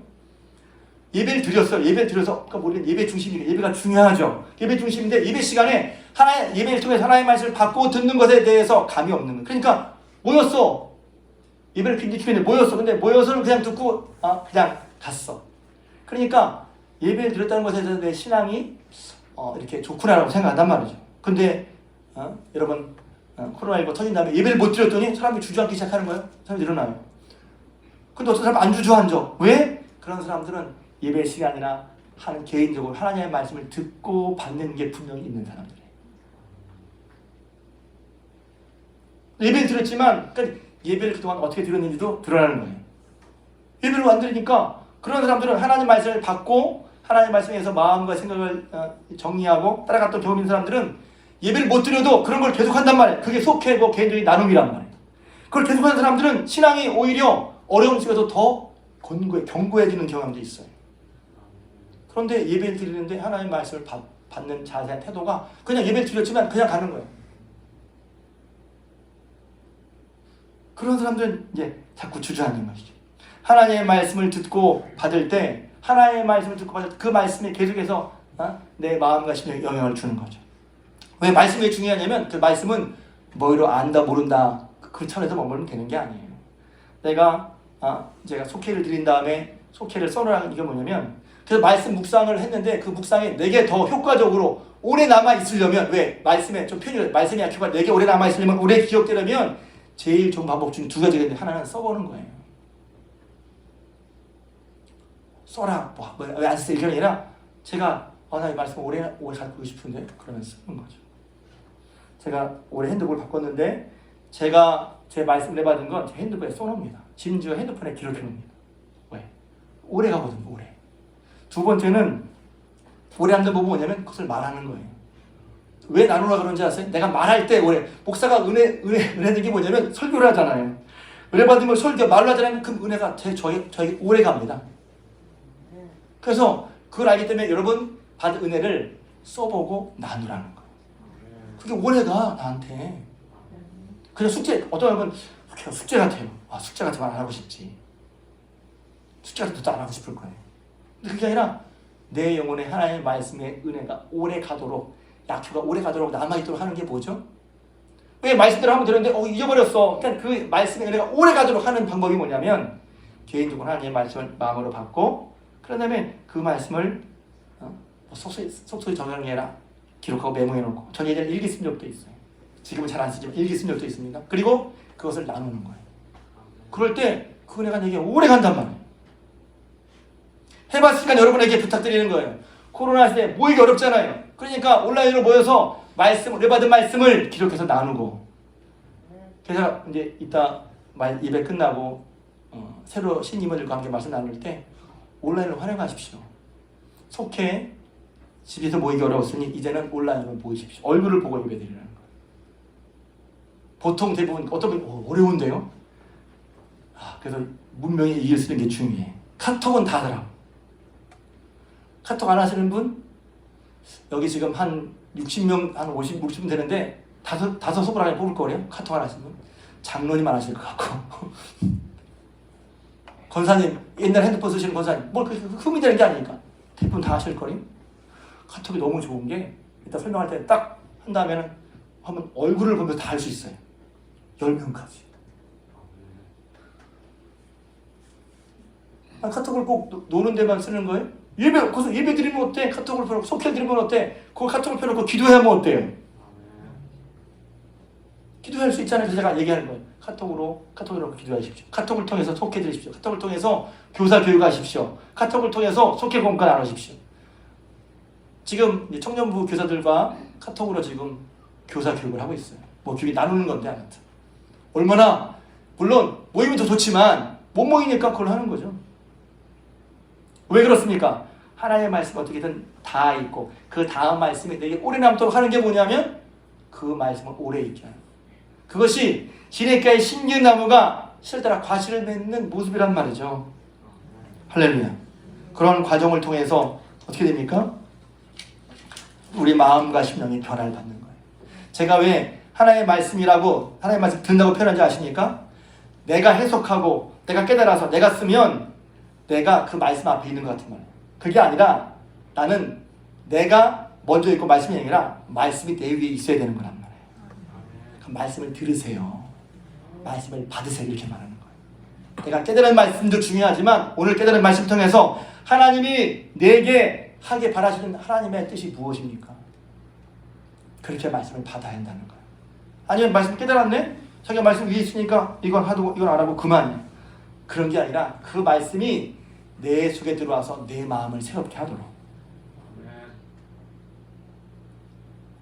Speaker 1: 예배를 드렸어요. 예배를 드려서 아까 우리는 예배 중심이니까 예배가 중요하죠. 예배 중심인데 예배 시간에 하나의 예배를 통해서 하나님의 말씀을 받고 듣는 것에 대해서 감이 없는 거예요. 그러니까 모였어. 예배를 빈지키는데 모였어. 근데 모여서는 그냥 듣고 그냥 갔어. 그러니까 예배를 드렸다는 것에 대해서 내 신앙이 이렇게 좋구나라고 생각한단 말이죠. 근데 여러분 코로나19 터진 다음에 예배를 못 드렸더니 사람이 주저앉기 시작하는 거예요. 사람이 일어나요. 근데 어떤 사람은 안 주저앉아. 왜? 그런 사람들은 예배 시간이나 하는 개인적으로 하나님의 말씀을 듣고 받는 게 분명히 있는 사람들이에요. 예배를 드렸지만 그러니까 예배를 그동안 어떻게 드렸는지도 드러나는 거예요. 예배를 안 드리니까 그런 사람들은 하나님 말씀을 받고 하나님 말씀에서 마음과 생각을 정리하고 따라갔던 경험이 있는 사람들은 예배를 못 드려도 그런 걸 계속한단 말이에요. 그게 속회고 개인적인 나눔이란 말이에요. 그걸 계속하는 사람들은 신앙이 오히려 어려움 속에서 더 견고해지는 경향도 있어요. 그런데 예배를 드리는데 하나님 말씀을 받는 자세한 태도가 그냥 예배를 드렸지만 그냥 가는 거예요. 그런 사람들은 이제 자꾸 주저앉는 것이죠. 하나님의 말씀을 듣고 받을 때 하나님의 말씀을 듣고 받을 때 그 말씀이 계속해서 내 마음과 심령에 영향을 주는 거죠. 왜 말씀이 중요하냐면 그 말씀은 뭐로 안다 모른다 그 천에서 머물면 되는 게 아니에요. 제가 속회를 드린 다음에 속회를 썰어라는 이게 뭐냐면 그래서 말씀 묵상을 했는데 그 묵상이 내게 더 효과적으로 오래 남아 있으려면 왜 말씀에 좀 표현이 말씀이 약효가 내게 오래 남아 있으려면 오래 기억되려면 제일 좋은 방법 중에 두 가지가 있는데 하나는 써보는 거예요. 써라 왜 안 쓰세요? 이게 아니라 제가 나 이 말씀 오래 갖고 싶은데 그러면 쓰는 거죠. 제가 올해 핸드폰을 바꿨는데 제가 제 말씀을 해받은 건 제 핸드폰에 써놓습니다. 심지어 핸드폰에 기록해놓습니다. 왜? 오래 가거든요. 오래. 두 번째는 오래 한다는 부분 뭐냐면 그것을 말하는 거예요. 왜 나누라 그런지 아세요? 내가 말할 때 오래 목사가 은혜는 게 뭐냐면 설교를 하잖아요. 은혜 받은 걸 설교 말로 하잖아요. 그 은혜가 저에게 오래 갑니다. 그래서 그걸 알기 때문에 여러분 받은 은혜를 써보고 나누라는 거예요. 그게 오래가 나한테 그냥 숙제 어떤 여러분 숙제 같아요. 숙제 같은 말 안 하고 싶지. 숙제 같은 것도 안 하고 싶을 거예요. 근데 그게 아니라 내 영혼에 하나님의 말씀의 은혜가 오래 가도록 약효가 오래 가도록 남아있도록 하는 게 뭐죠? 왜 말씀대로 하면 되는데 잊어버렸어. 그러니까 그 말씀의 은혜가 오래 가도록 하는 방법이 뭐냐면 개인적으로 하나님의 말씀을 마음으로 받고 그런 다음에 그 말씀을 속소리 정리해라. 기록하고 메모해놓고 전 예전에 일기 쓴 적도 있어요. 지금은 잘 안 쓰지만 일기 쓴 적도 있습니다. 그리고 그것을 나누는 거예요. 그럴 때 그 은혜가 내게 오래 간단 말이에요. 해봤으니까 여러분에게 부탁드리는 거예요. 코로나 시대에 모이기 어렵잖아요. 그러니까 온라인으로 모여서 은혜 받은 말씀을 기록해서 나누고 그래서 이제 이따 예배 끝나고 새로 신임원들과 함께 말씀 나눌 때 온라인으로 활용하십시오. 속해 집에서 모이기 어려웠으니 이제는 온라인으로 모이십시오. 얼굴을 보고 예배드리는 거예요. 보통 대부분 어떤 분 어려운데요? 그래서 문명에 이길 쓰는 게 중요해. 카톡은 다 하더라고. 카톡 안 하시는 분? 여기 지금 한 60명, 한 60분 되는데 다섯 손가락 안에 뽑을 거래요? 카톡 안 하시는 분? 장로님 안 하실 것 같고. 권사님, 옛날 핸드폰 쓰시는 권사님, 뭘 그렇게 흠이 되는 게 아니니까. 대부분 다 하실 거래요? 카톡이 너무 좋은 게 이따 설명할 때 딱 한다면 한번 얼굴을 보면서 다 할 수 있어요. 10명까지. 카톡을 꼭 노는 데만 쓰는 거예요? 거기서 예배 드리면 어때? 카톡을 펴놓고 속해 드리면 어때? 그 카톡을 펴놓고 기도하면 어때요? 기도할 수 있잖아요. 그래서 제가 얘기하는 거예요. 카톡으로 기도하십시오. 카톡을 통해서 속해 드리십시오. 카톡을 통해서 교사 교육하십시오. 카톡을 통해서 속해 공과 나누십시오. 지금 청년부 교사들과 카톡으로 지금 교사 교육을 하고 있어요. 교육이 나누는 건데 아무튼 얼마나 물론 모이면 더 좋지만 못 모이니까 그걸 하는 거죠. 왜 그렇습니까? 하나님의 말씀 어떻게든 다 있고 그 다음 말씀이 내게 오래 남도록 하는 게 뭐냐면 그 말씀을 오래 있게 하는 거예요. 그것이 시냇가의 신기나무가 실제로 과실을 맺는 모습이란 말이죠. 할렐루야. 그런 과정을 통해서 어떻게 됩니까? 우리 마음과 심령이 변화를 받는 거예요. 제가 왜 하나님의 말씀이라고 하나님의 말씀 듣는다고 표현하는지 아십니까? 내가 해석하고 내가 깨달아서 내가 쓰면 내가 그 말씀 앞에 있는 것 같은 말이에요. 그게 아니라 나는 내가 먼저 읽고 말씀이 아니라 말씀이 내 위에 있어야 되는 거란 말이에요. 그 말씀을 들으세요. 말씀을 받으세요. 이렇게 말하는 거예요. 내가 깨달은 말씀도 중요하지만 오늘 깨달은 말씀 통해서 하나님이 내게 하게 바라시는 하나님의 뜻이 무엇입니까? 그렇게 말씀을 받아야 한다는 거예요. 아니면 말씀 깨달았네? 자기가 말씀 위에 있으니까 이건 하고 이건 안 하고 그만이야. 그런 게 아니라 그 말씀이 내 속에 들어와서 내 마음을 새롭게 하도록.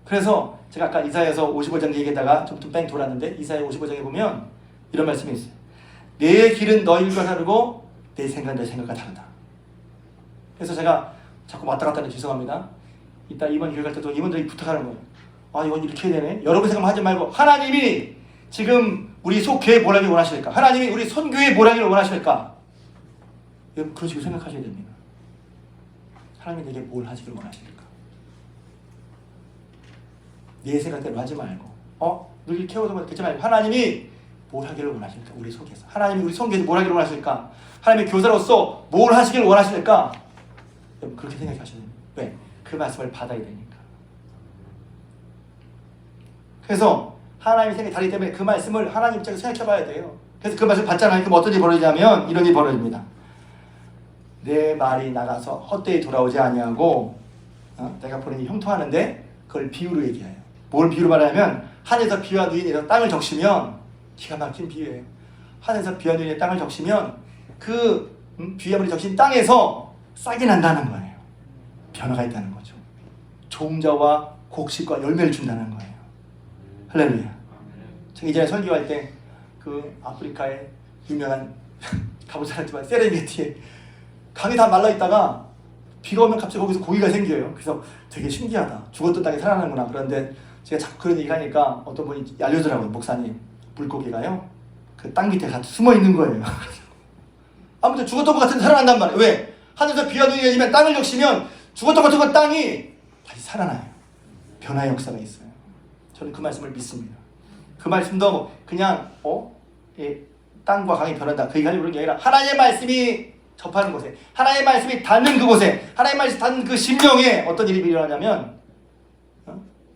Speaker 1: 그래서 제가 아까 이사야서 55장 얘기하다가 좀 뺑 돌았는데 이사야 55장에 보면 이런 말씀이 있어요. 내 길은 너희들과 다르고 내 생각은 내 생각과 다르다. 그래서 제가 자꾸 왔다 갔다 해서 죄송합니다. 이따 이번 교회 갈 때도 이분들이 부탁하는 거예요. 아 이건 이렇게 해야 되네. 여러분 생각만 하지 말고 하나님이 지금 우리 속교회 뭘 하길 원하실까? 하나님이 우리 선교회 뭘 하길 원하실까? 여러분 그런 식으로 생각하셔야 됩니다. 하나님이 내게 뭘 하시길 원하실까? 내 생각대로 하지 말고 늘 이렇게 해오던 듣지 말고 하나님이 뭘 하기를 원하실까? 우리 속에서 하나님이 우리 성교에서 뭘 하기를 원하실까? 하나님의 교사로서 뭘 하시길 원하실까? 여러분 그렇게 생각하셔야 됩니다. 왜? 그 말씀을 받아야 되니까. 그래서 하나님의 생각이 다르기 때문에 그 말씀을 하나님 입장에서 생각해 봐야 돼요. 그래서 그 말씀을 받잖아요. 그럼 어떤 일이 벌어지냐면 이런 일이 벌어집니다. 내 말이 나가서 헛되이 돌아오지 아니하고 내가 보내니 형통하는데 그걸 비유로 얘기해요. 뭘 비유로 말하냐면 하늘에서 비와 눈이 내려 땅을 적시면 기가 막힌 비유예요. 하늘에서 비와 눈이 땅을 적시면 그 비와 물이 적신 땅에서 싹이 난다는 거예요. 변화가 있다는 거죠. 종자와 곡식과 열매를 준다는 거예요. 할렐루야. 제가 이전에 설교할 때 그 아프리카의 유명한 가보지 않았지만 세렝게티에 강이 다 말라 있다가 비가 오면 갑자기 거기서 고기가 생겨요. 그래서 되게 신기하다. 죽었던 땅이 살아나는구나. 그런데 제가 자꾸 그런 얘기를 하니까 어떤 분이 알려주더라고요. 목사님, 물고기가요 그 땅 밑에 다 숨어 있는 거예요. 아무튼 죽었던 것 같은 살아난단 말이에요. 왜? 하늘에서 비와 눈이 내리면 땅을 적시면 죽었던 것 같은 땅이 다시 살아나요. 변화의 역사가 있어요. 저는 그 말씀을 믿습니다. 그 말씀도 그냥 땅과 강이 변한다 그 얘기하려고 그런 게 아니라 하나님의 말씀이 접하는 곳에 하나님의 말씀이 닿는 그곳에 하나님의 말씀이 닿는 그 심령에 어떤 일이 일어나냐면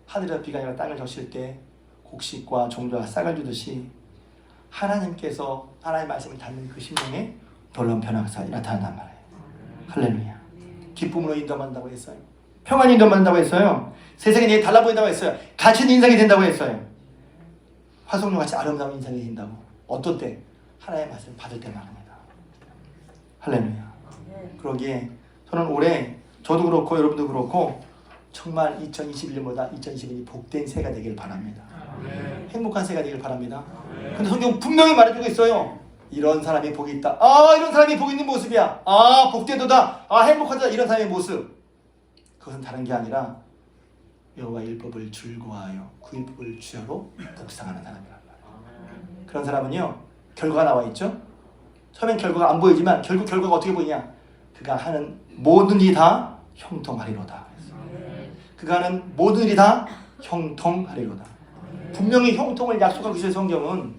Speaker 1: 하늘에서 비가 내려 땅을 적실 때 곡식과 종자와 싹을 주듯이 하나님께서 하나님의 말씀이 닿는 그 심령에 놀라운 변화가 나타난단 말이에요. 할렐루야. 기쁨으로 인도한다고 했어요. 평안히 인도한다고 했어요. 세상에 내게 달라 보인다고 했어요. 갇힌 인상이 된다고 했어요. 화석류같이 아름다운 인상이 된다고. 어떤 때? 하나님의 말씀을 받을 때 말합니다. 할렐루야. 그러기에 저는 올해 저도 그렇고 여러분도 그렇고 정말 2021년보다 2022년이 복된 새가 되길 바랍니다. 행복한 새가 되길 바랍니다. 근데 성경 분명히 말해주고 있어요. 이런 사람이 복이 있다. 이런 사람이 복이 있는 모습이야. 복되도다. 행복하다. 이런 사람의 모습. 그것은 다른 게 아니라 여호와의 율법을 즐거워하여 그 율법을 주야로 묵상하는 사람이란 말이에요. 그런 사람은요 결과가 나와 있죠. 처음엔 결과가 안 보이지만 결국 결과가 어떻게 보이냐? 그가 하는 모든 일이 다 형통하리로다. 그가 하는 모든 일이 다 형통하리로다. 분명히 형통을 약속하고 있어요. 성경은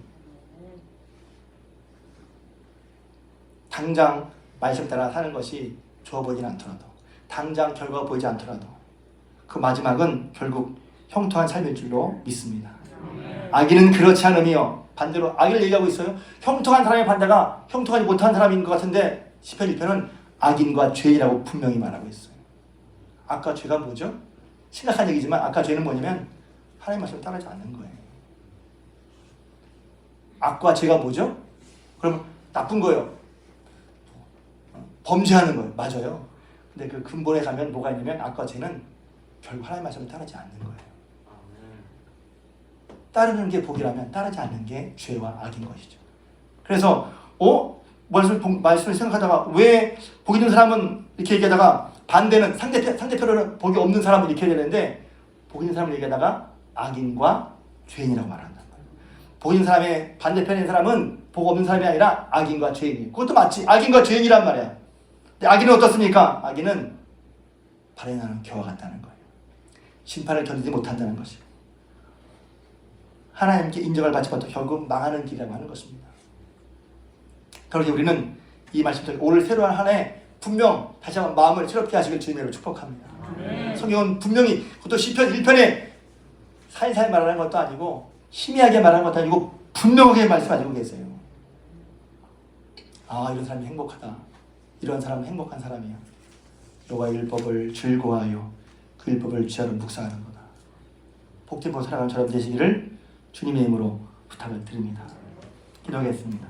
Speaker 1: 당장 말씀 따라 사는 것이 좋아 보이진 않더라도 당장 결과가 보이지 않더라도 그 마지막은 결국 형통한 삶일 줄로 믿습니다. 악인은 그렇지 않으며 반대로 악인을 얘기하고 있어요. 형통한 사람의 반대가 형통하지 못한 사람인 것 같은데 시편 1편은 악인과 죄인이라고 분명히 말하고 있어요. 아까 죄가 뭐죠? 심각한 얘기지만 아까 죄는 뭐냐면 하나님 말씀을 따르지 않는 거예요. 악과 죄가 뭐죠? 그럼 나쁜 거예요. 범죄하는 거예요. 맞아요. 근데 그 근본에 가면 뭐가 있냐면 악과 죄는 결국 하나님 말씀을 따르지 않는 거예요. 따르는 게 복이라면 따르지 않는 게 죄와 악인 것이죠. 그래서 말씀을 생각하다가 왜 복 있는 사람은 이렇게 얘기하다가 반대는 상대편으로는 복이 없는 사람은 이렇게 되는데 복 있는 사람을 얘기하다가 악인과 죄인이라고 말한다. 복 있는 사람의 반대편인 사람은 복 없는 사람이 아니라 악인과 죄인이에요. 그것도 맞지. 악인과 죄인이란 말이야. 근데 악인은 어떻습니까? 악인은 발에 나는 겨와 같다는 거예요. 심판을 견디지 못한다는 것이에요. 하나님께 인정을 받지 못하고 결국 망하는 길이라고 하는 것입니다. 그러기 우리는 이 말씀 속에 올 새로운 한 해 분명 다시 한번 마음을 새롭게 하시길 주님으로 축복합니다.
Speaker 2: 아멘.
Speaker 1: 성경은 분명히 그것도 시편 1편에 살살 말하는 것도 아니고 희미하게 말하는 것도 아니고 분명하게 말씀하시고 계세요. 아, 이런 사람이 행복하다. 이런 사람은 행복한 사람이야. 여호와의 율법을 즐거워하여 그 율법을 주야로 묵상하는 거다. 복되고 살아가는 저럼 되시기를 주님의 이름으로 부탁을 드립니다. 기도하겠습니다.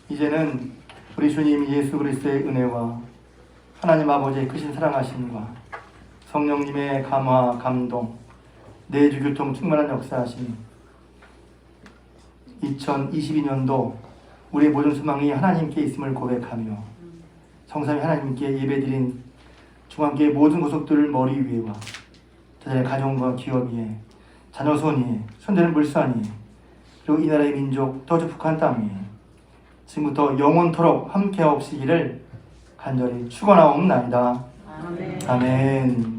Speaker 1: 이제는 우리 주님 예수 그리스도의 은혜와 하나님 아버지의 크신 사랑하심과 성령님의 감화 감동 내주 교통 충만한 역사하심 2022년도 우리의 모든 소망이 하나님께 있음을 고백하며 성삼위 하나님께 예배드린 중앙교회 모든 구속들을 머리 위에와 저들의 가정과 기업 위에 자녀 손 위에 손대는 물산 위에 그리고 이 나라의 민족 더 북한 땅 위에 지금부터 영원토록 함께하옵시기를 간절히 축원하옵나이다.
Speaker 2: 아멘.
Speaker 1: 아멘.